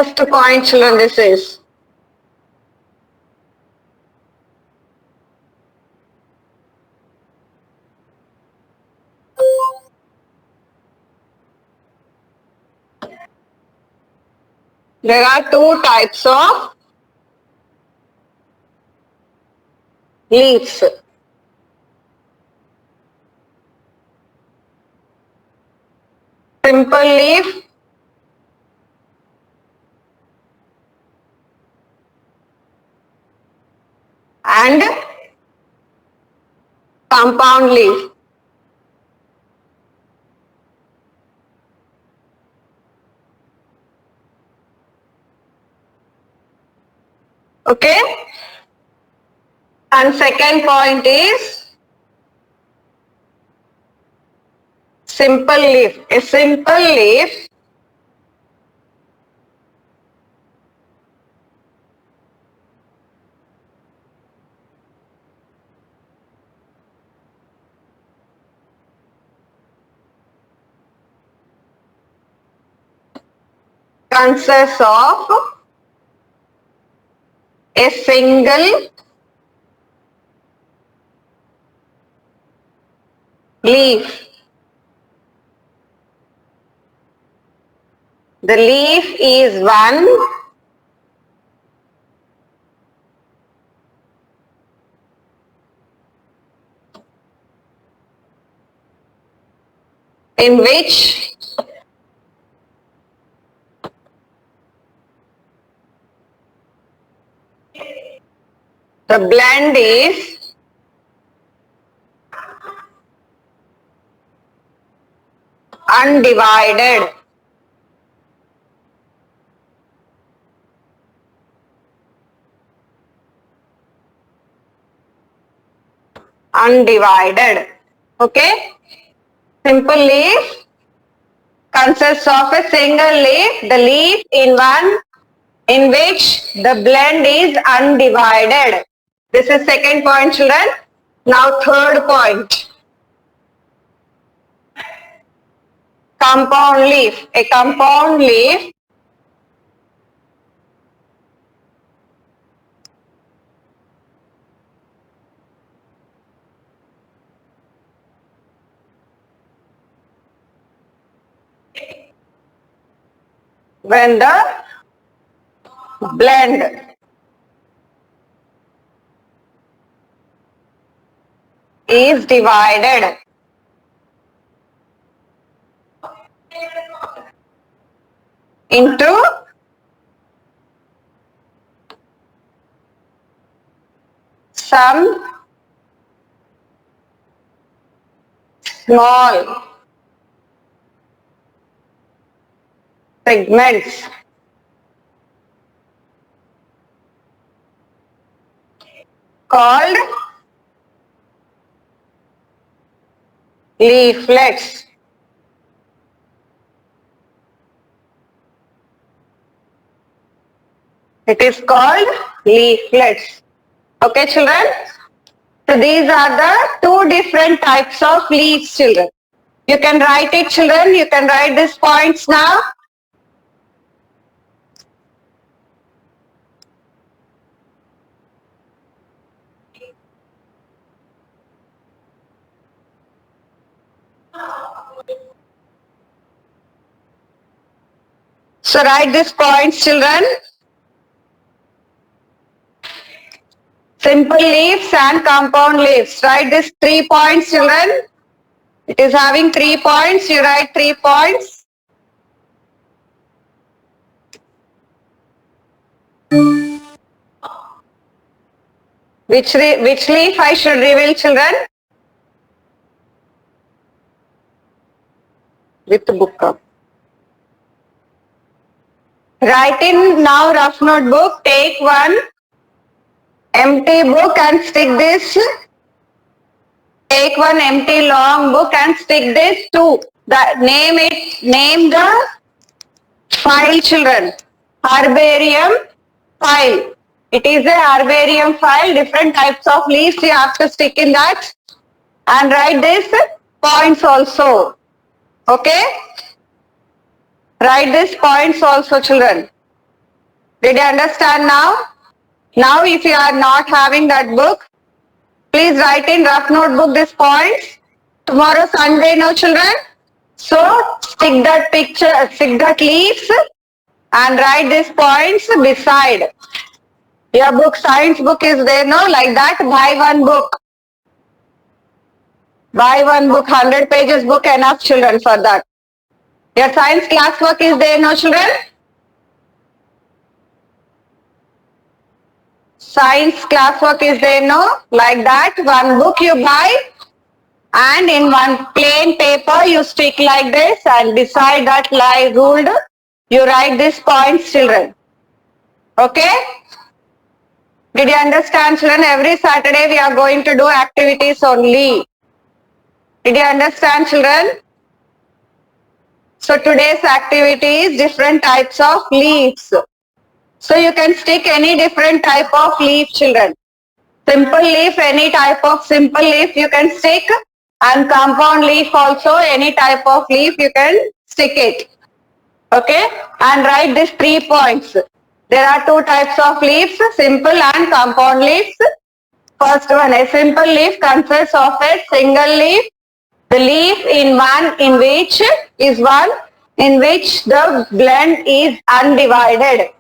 First point, children, this is. There are two types of leaves. Simple leaf and compound leaf. Okay? And second point is simple leaf. A simple leaf consists of a single leaf. The leaf is one in which the blend is undivided. Undivided. Okay? Simple leaf consists of a single leaf, the leaf in one in which the blend is undivided. This is second point, children. Now third point. Compound leaf. A compound leaf when the blend is divided into some small segments called leaflets. It is called leaflets. Okay, children? So these are the two different types of leaves, children. You can write it, children. You can write these points now. So write these points, children. Simple leaves and compound leaves. Write these 3 points, children. It is having 3 points. You write 3 points. Which leaf I should reveal, children? With the book up. Write in now rough notebook. Take one empty book and stick this. Take one empty long book and stick this to name the file, children. Herbarium file. It is a herbarium file. Different types of leaves you have to stick in that. And write this points also. Okay? Write these points also, children. Did you understand now? Now if you are not having that book, please write in rough notebook these points. Tomorrow Sunday, no children? So stick that picture, stick that leaves and write these points beside. Your book, science book is there, no? Like that, buy one book. Buy one book, 100 pages book, enough children for that. Your science classwork is there, no children? Science classwork is there, no? Like that, one book you buy and in one plain paper you stick like this and beside that lie ruled, you write these points children. Okay? Did you understand children? Every Saturday we are going to do activities only. Did you understand children? So today's activity is different types of leaves. So you can stick any different type of leaf children. Simple leaf, any type of simple leaf you can stick, and compound leaf also, any type of leaf you can stick it. Okay? And write these 3 points. There are 2 types of leaves, simple and compound leaves. First one, a simple leaf consists of a single leaf. The leaf in which is one in which the blend is undivided.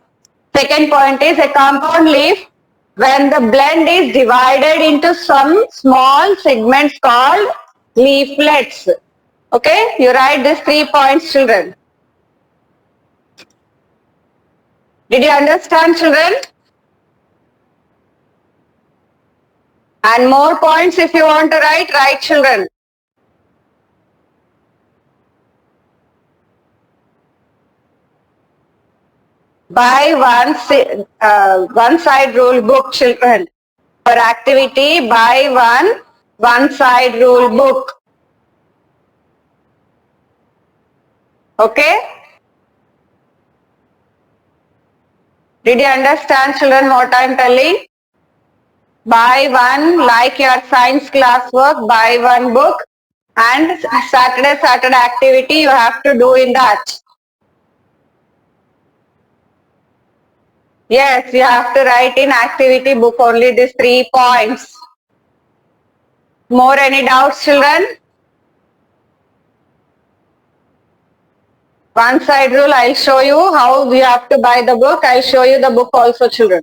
Second point is a compound leaf when the blend is divided into some small segments called leaflets. Okay, you write these 3 points children. Did you understand children? And more points if you want to write children. Buy one side rule book children. For activity, buy one side rule book. Okay? Did you understand children what I am telling? Buy one, like your science classwork, buy one book and Saturday activity you have to do in that. Yes, you have to write in activity book only these 3 points. More any doubts children? One side rule, I'll show you how you have to buy the book. I'll show you the book also children.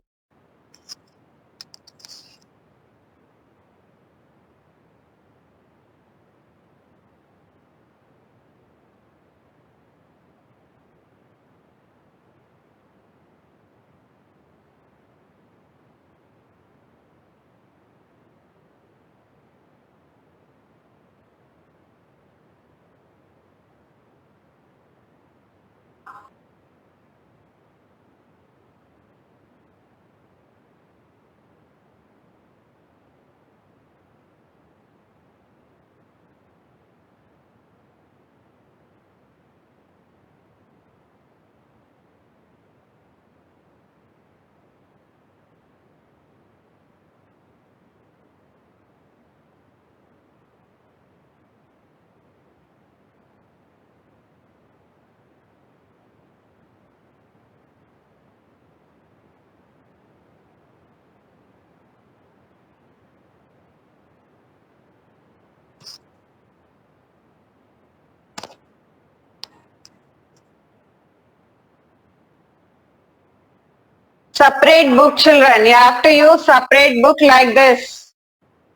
Separate book children. You have to use separate book like this.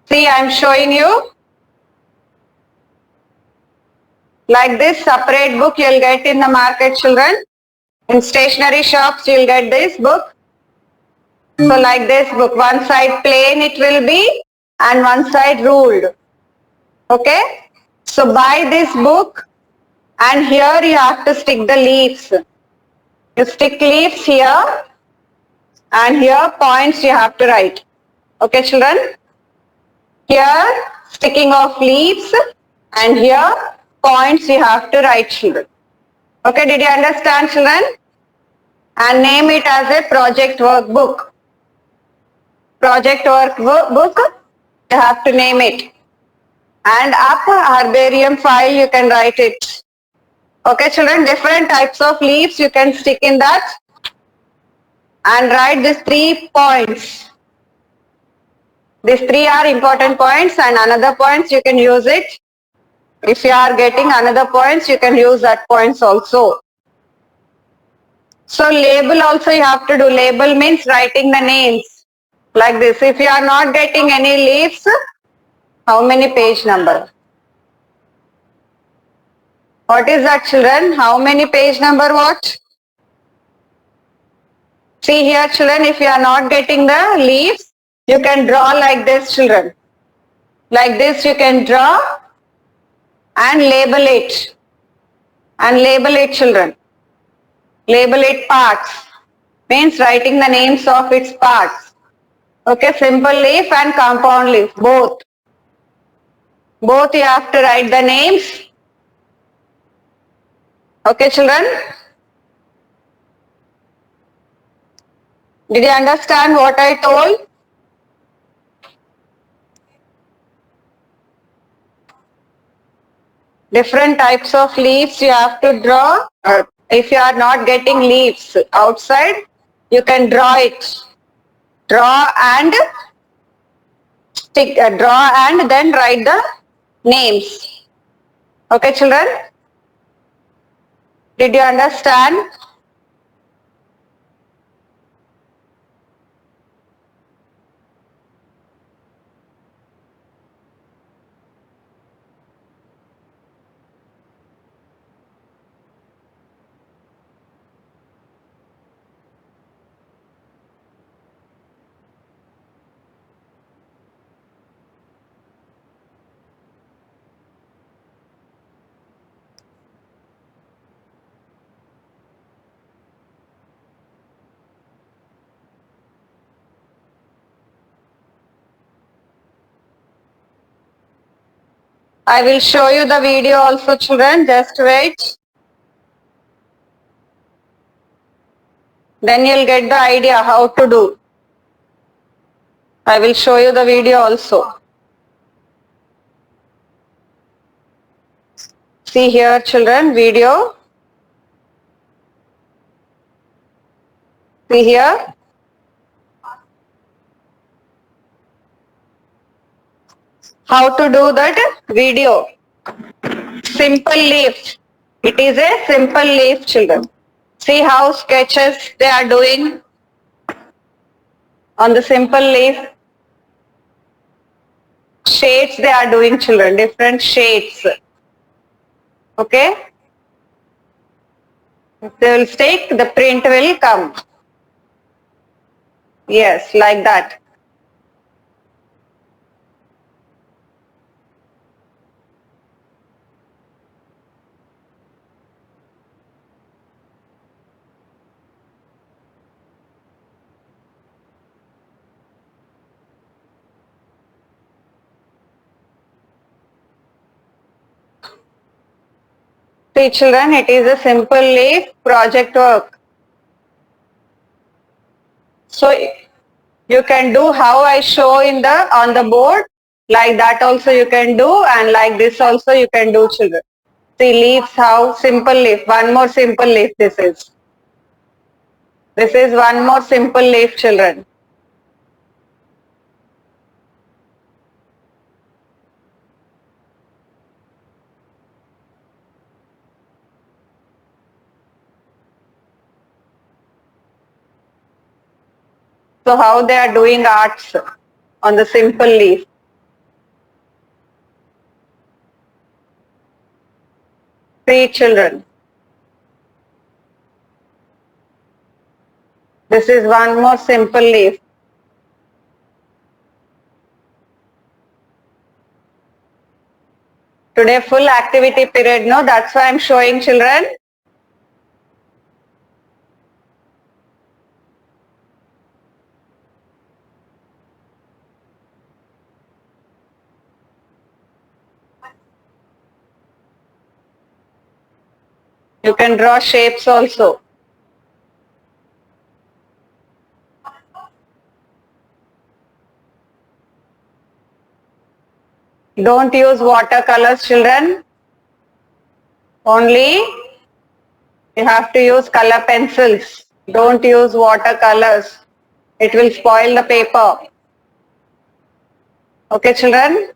See, I am showing you. Like this separate book you will get in the market children. In stationery shops you will get this book. So like this book, one side plain it will be and one side ruled. Okay. So buy this book and here you have to stick the leaves. You stick leaves here and here points you have to write. Okay children. Here sticking of leaves and here points you have to write children. Okay, did you understand children? And name it as a project workbook. Project workbook, you have to name it. And up herbarium file you can write it. Okay children, different types of leaves you can stick in that. and write these 3 points. These 3 are important points, and another points you can use it. If you are getting another points, you can use that points also. So label also you have to do. Label means writing the names like this. If you are not getting any leaves, how many page number? What is that, children? How many page number what? See here, children, if you are not getting the leaves, you can draw like this, children. Like this you can draw and label it. And label it, children. Label it parts. Means writing the names of its parts. Okay, simple leaf and compound leaf, both. Both you have to write the names. Okay, children? Did you understand what I told? Different types of leaves you have to draw. If you are not getting leaves outside, you can draw it. Draw and stick. Draw and then write the names. Okay, children? Did you understand? I will show you the video also, children. Just wait. Then you'll get the idea how to do. I will show you the video also. See here, children, video. See here. How to do that video. Simple leaf. It is a simple leaf, children. See how sketches they are doing on the simple leaf. Shades they are doing, children. Different shades. Okay. If they will stick, the print will come. Yes, like that. See, children, it is a simple leaf project work. So you can do how I show on the board. Like that also you can do, and like this also you can do, children. See leaves, how simple leaf. One more simple leaf this is. This is one more simple leaf, children. So how they are doing arts on the simple leaf. See, children. This is one more simple leaf. Today full activity period, no? That's why I'm showing, children. You can draw shapes also. Don't use watercolors, children. Only you have to use color pencils. Don't use watercolors. It will spoil the paper. Okay, children?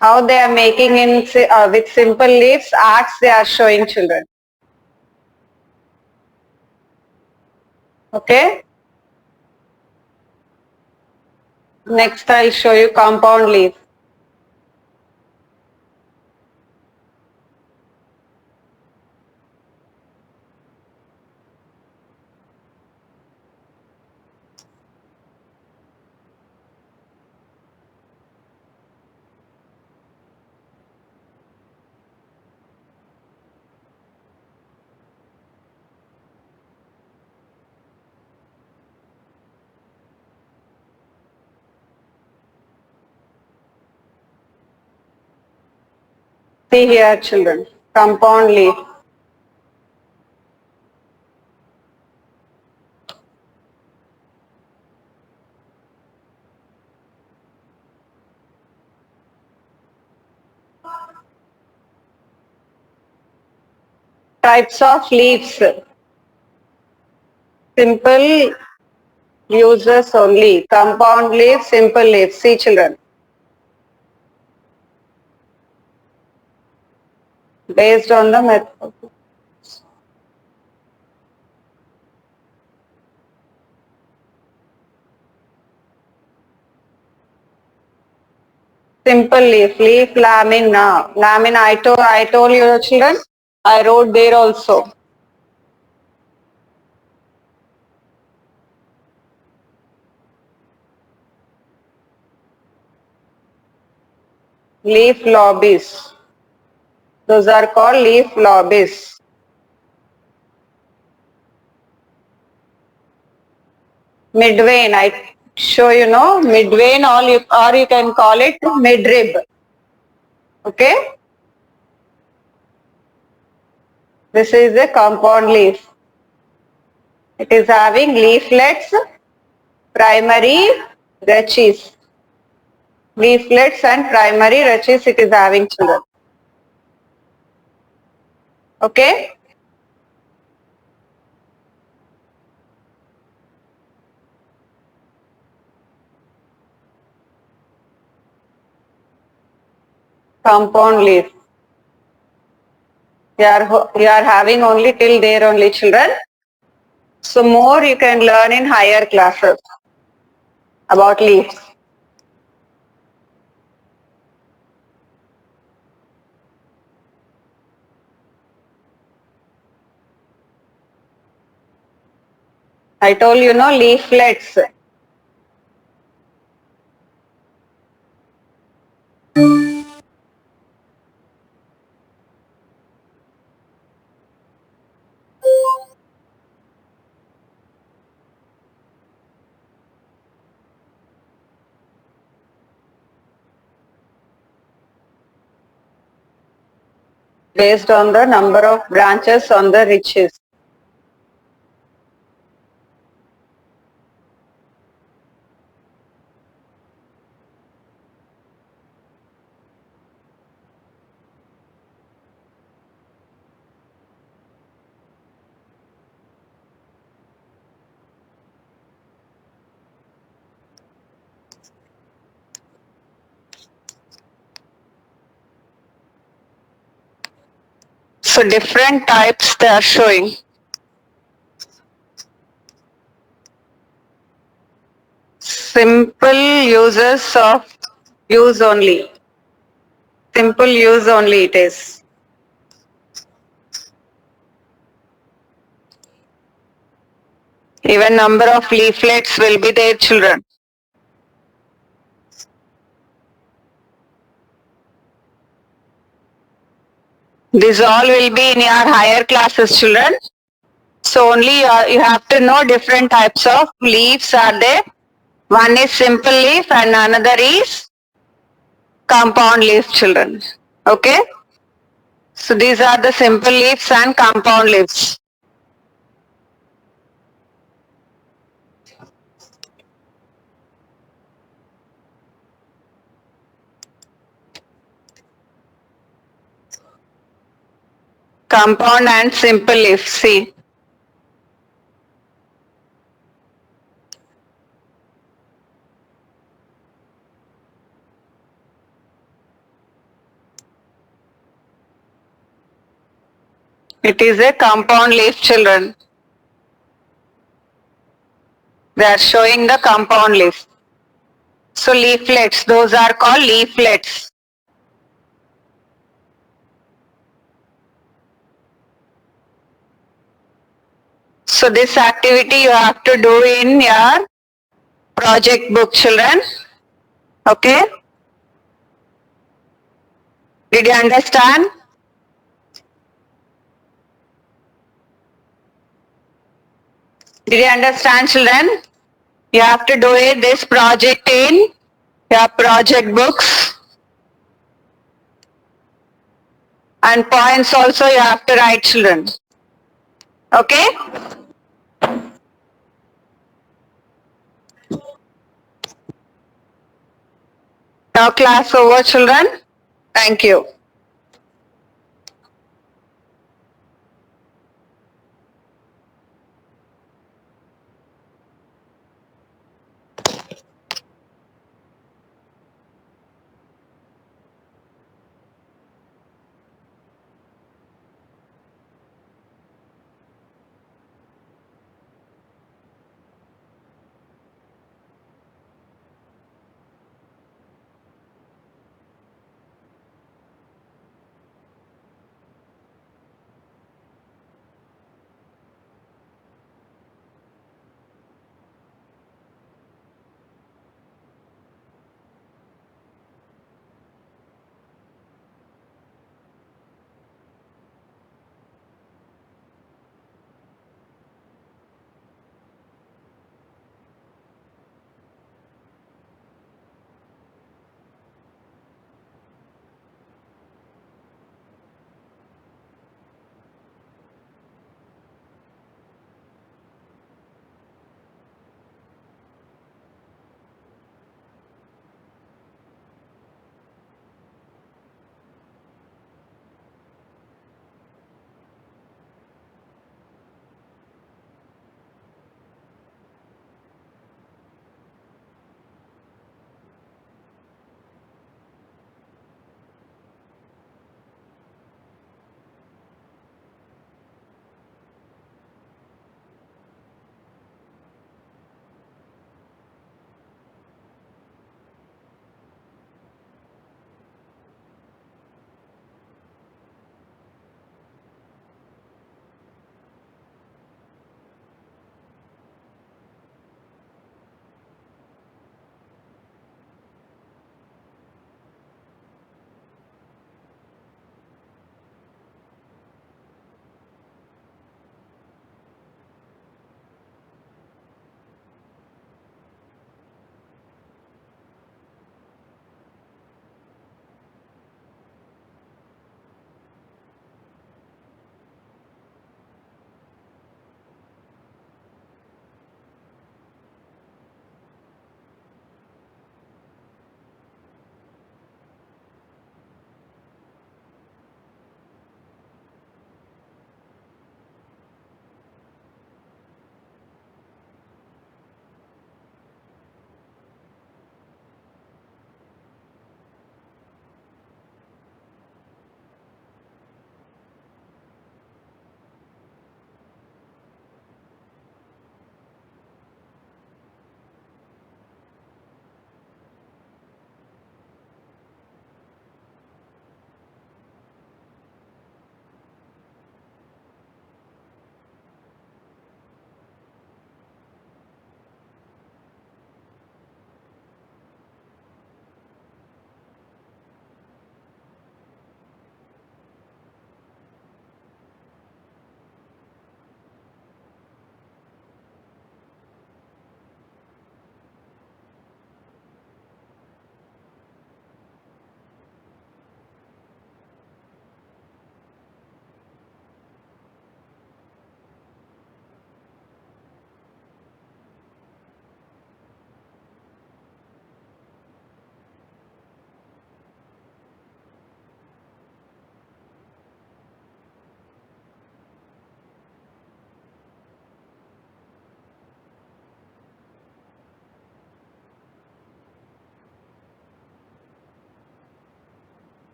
How they are making with simple leaves, arts they are showing children. Okay? Next I'll show you compound leaf. See here children, compound leaf. Types of leaves. Simple uses only. Compound leaf, simple leaf. See children. Based on the method. Simple leaf, leaf lamina. Lamina, I told you children, I wrote there also. Leaf lobbies. Those are called leaf lobbies. Midvein, I show you know, midvein or you can call it midrib. Okay? This is a compound leaf. It is having leaflets, primary rachis. Leaflets and primary rachis it is having children. Okay? Compound leaf. You are having only till there only children. So more you can learn in higher classes about leaves. I told you no leaflets. Based on the number of branches on the ridges. So different types they are showing. Simple uses of use only. Simple use only it is. Even number of leaflets will be there children. This all will be in your higher classes children. So only you have to know different types of leaves are there. One is simple leaf and another is compound leaf children. Okay. So these are the simple leaves and compound leaves. Compound and simple leaf. See. It is a compound leaf, children. They are showing the compound leaf. So leaflets, those are called leaflets. So this activity you have to do in your project book, children. Okay? Did you understand? Did you understand, children? You have to do it, this project in your project books. And points also you have to write, children. Okay? Now class over, children. Thank you.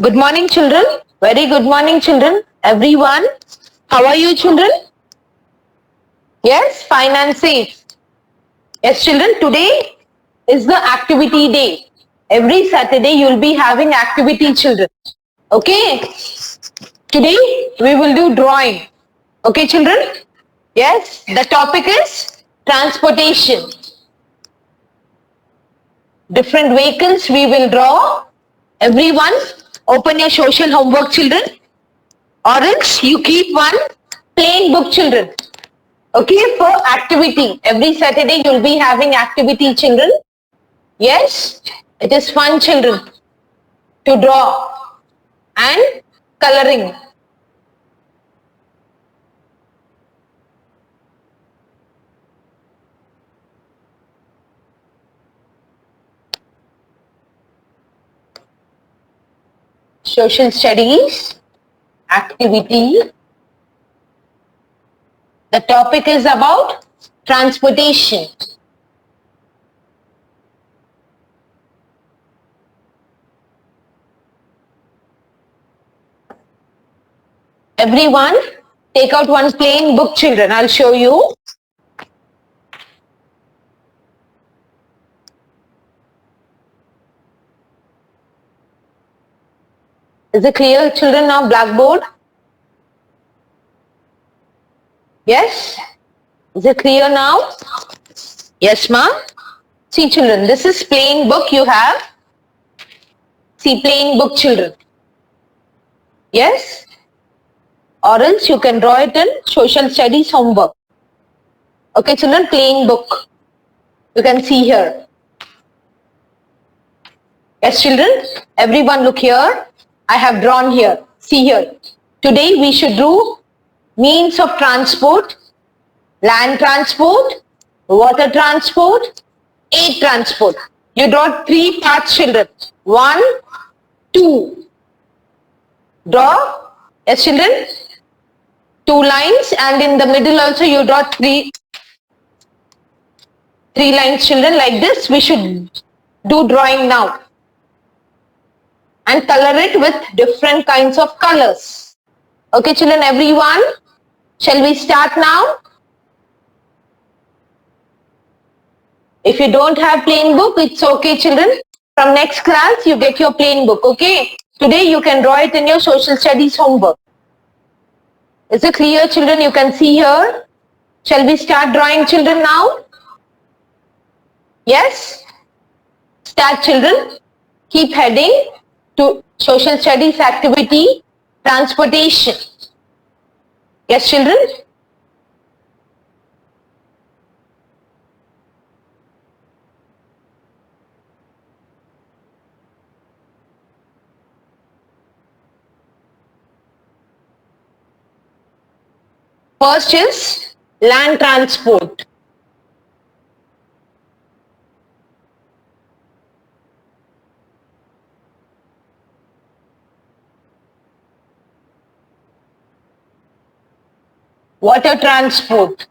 Good morning, children. Very good morning, children. Everyone. How are you, children? Yes, fine and safe. Yes, children, today is the activity day. Every Saturday you will be having activity, children. Okay. Today we will do drawing. Okay, children? Yes, the topic is transportation. Different vehicles we will draw. Everyone, open your social homework, children. Or else you keep one plain book, children. Okay, for activity. Every Saturday you'll be having activity, children. Yes, it is fun, children, to draw and coloring. Social studies, activity. The topic is about transportation. Everyone, take out one plain book, children. I'll show you. Is it clear, children, now? Blackboard? Yes? Is it clear now? Yes, ma'am? See, children, this is plain book you have. See, plain book, children. Yes? Or else you can draw it in social studies homework. Okay, children, plain book. You can see here. Yes, children, everyone look here. I have drawn here. See here. Today we should do means of transport, land transport, water transport, air transport. You draw three parts, children. 1, 2. Draw. Yes, children. Two lines, and in the middle also you draw three lines, children. Like this we should do drawing now. And color it with different kinds of colors. Okay, children, everyone, shall we start now? If you don't have plain book, it's okay, children. From next class, you get your plain book, okay? Today, you can draw it in your social studies homework. Is it clear, children? You can see here. Shall we start drawing, children, now? Yes? Start, children. Keep heading to social studies activity, transportation. Yes, children? First is land transport. Water transport.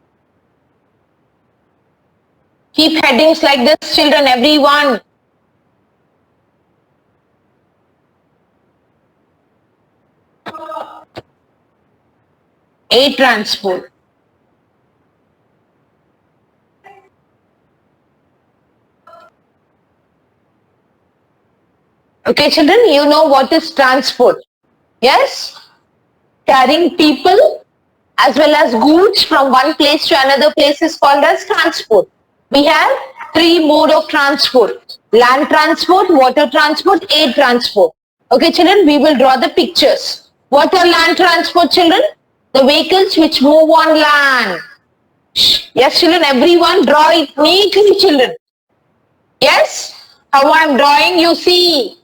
Keep headings like this, children, everyone. Air transport. Okay, children, you know what is transport. Yes? Carrying people as well as goods from one place to another place is called as transport. We have three mode of transport. Land transport, water transport, air transport. Okay, children, we will draw the pictures. What are land transport, children? The vehicles which move on land. Yes, children, everyone draw it neatly, children. Yes? How I am drawing, you see.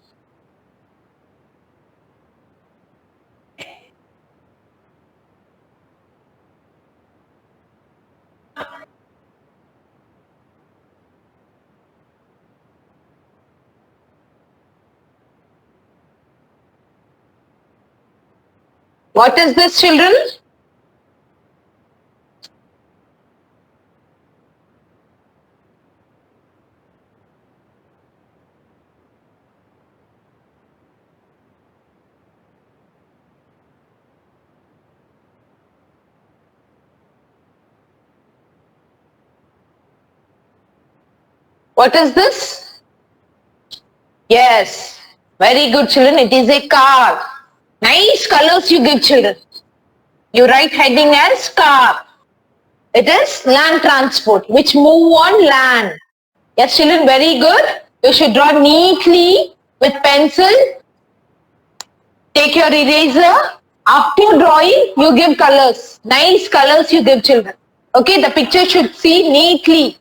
What is this, children? What is this? Yes. Very good, children. It is a car. Nice colors you give, children. You write heading as car. It is land transport, which move on land. Yes, children, very good. You should draw neatly with pencil. Take your eraser. After drawing, you give colors. Nice colors you give, children. Okay, the picture should see neatly.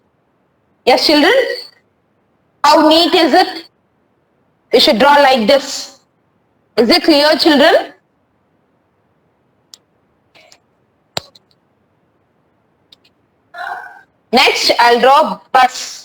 Yes, children? How neat is it? You should draw like this. Is it clear, children? Next, I'll draw bus.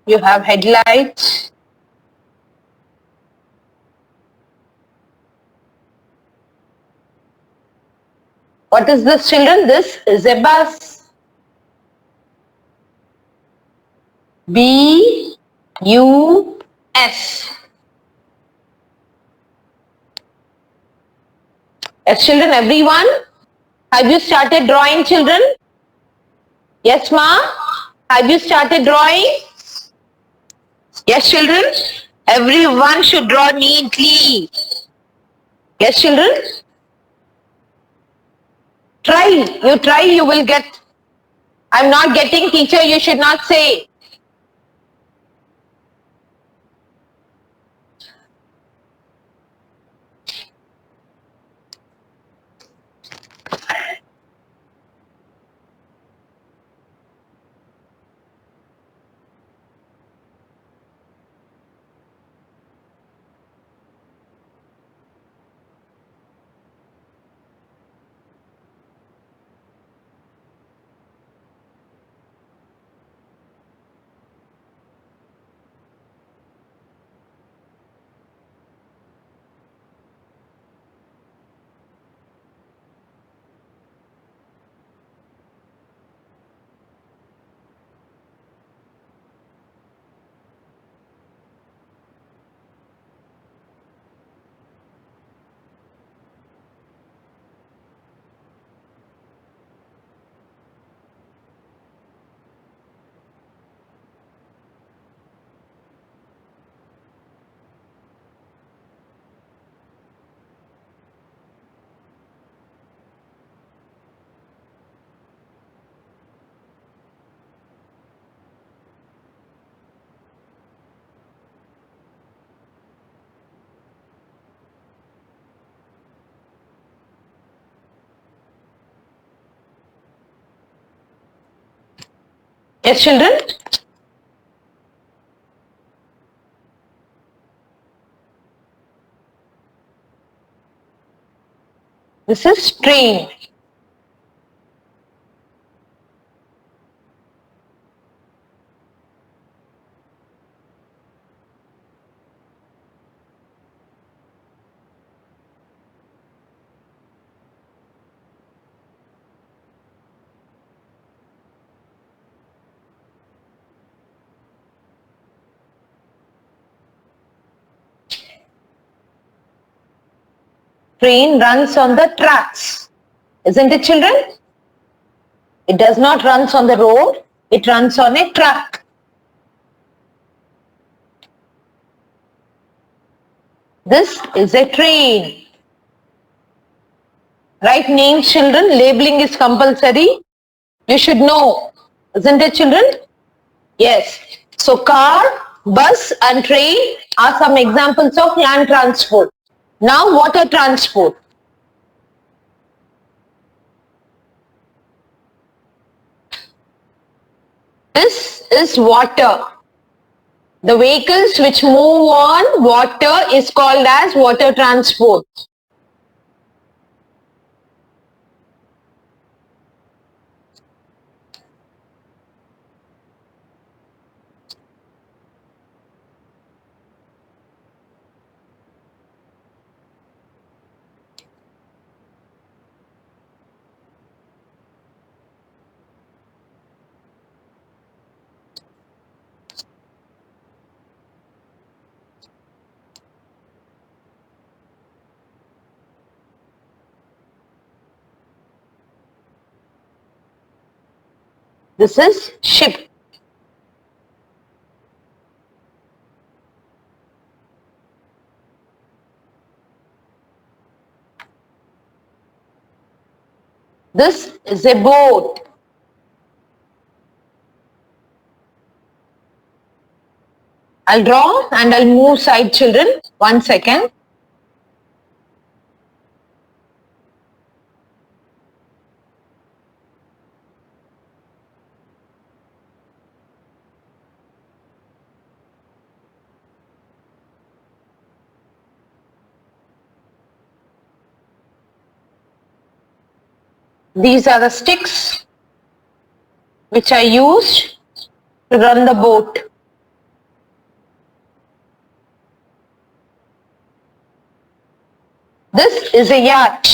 You have headlights. What is this, children? This is a bus. B-U-S. Yes, children, everyone? Have you started drawing, children? Yes, ma? Have you started drawing? Yes, children? Everyone should draw neatly. Yes, children? Try. You try, you will get. I'm not getting, teacher, you should not say. Yes, children? This is train. Train runs on the tracks. Isn't it, children? It does not run on the road. It runs on a track. This is a train. Write names, children. Labeling is compulsory. You should know. Isn't it, children? Yes. So car, bus and train are some examples of land transport. Now water transport. is water. The vehicles which move on water is called as water transport. This is ship. This is a boat. I'll draw and I'll move side, children. 1 second. These are the sticks which I used to run the boat. This is a yacht.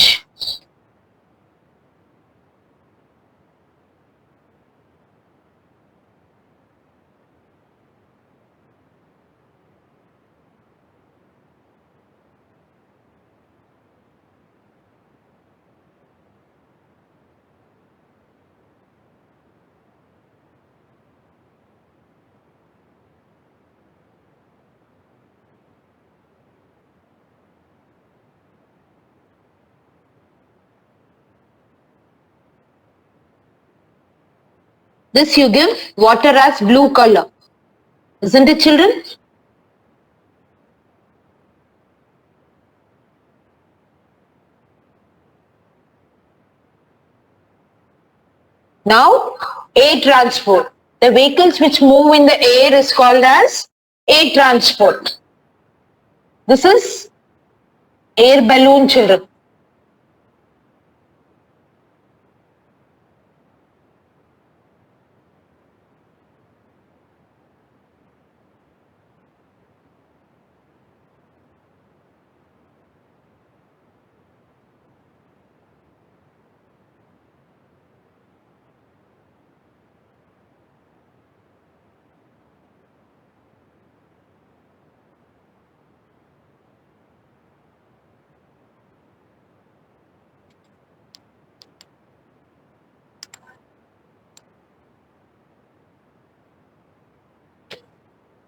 This you give water as blue color. Isn't it, children? Now, air transport. The vehicles which move in the air is called as air transport. This is air balloon, children.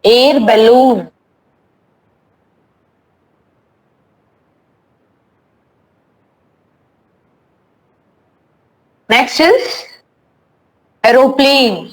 Air balloon. Next is aeroplane.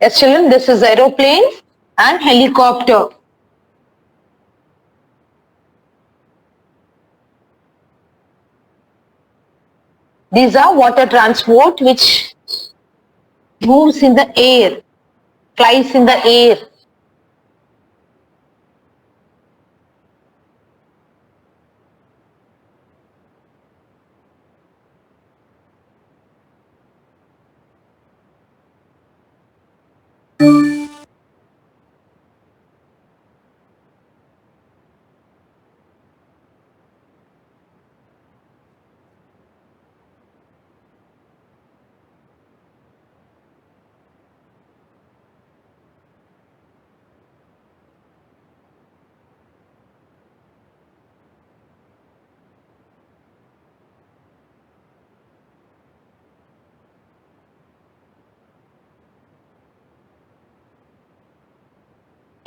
Yes, children, this is aeroplane and helicopter. These are water transport which moves in the air, flies in the air.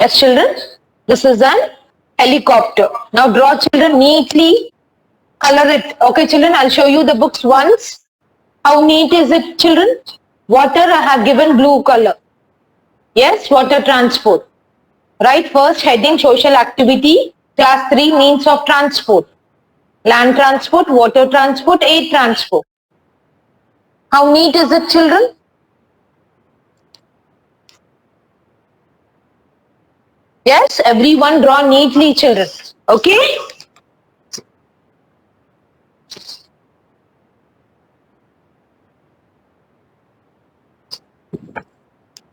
Yes, children. This is an helicopter. Now draw, children, neatly. Color it. Okay, children, I'll show you the books once. How neat is it, children? Water, I have given blue color. Yes, water transport. Right, first heading social activity. Class 3 means of transport. Land transport, water transport, air transport. How neat is it, children? Yes, everyone draw neatly, children. Okay?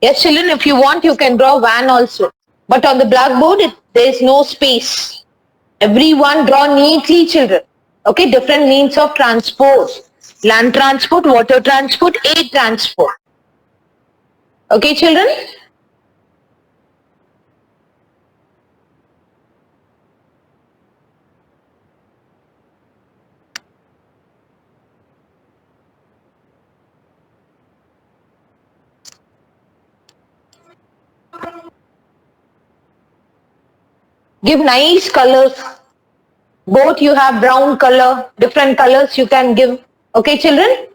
Yes, children, if you want, you can draw van also. But on the blackboard, there is no space. Everyone draw neatly, children. Okay, different means of transport. Land transport, water transport, air transport. Okay, children? Give nice colors. Both you have brown color, different colors you can give. Okay, children?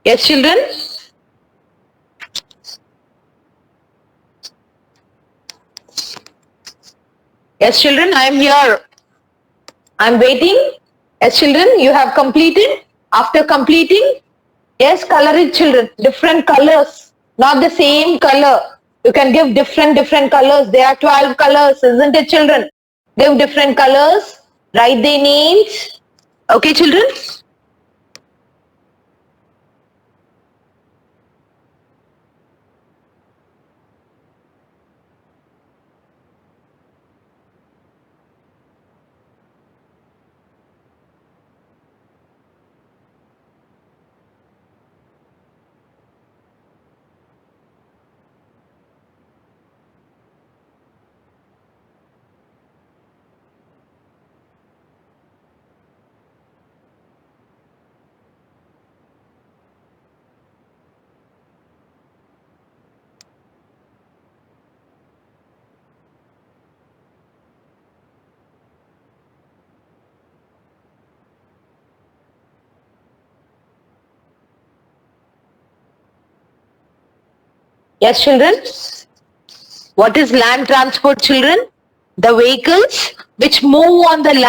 Yes, children? Yes, children, I am here. I am waiting. Yes, children, you have completed. After completing, yes, color it, children. Different colors, not the same color. You can give different colors. There are 12 colors, isn't it, children? Give different colors. Write their names. Okay, children? Yes, children? What is land transport, children? The vehicles which move on the land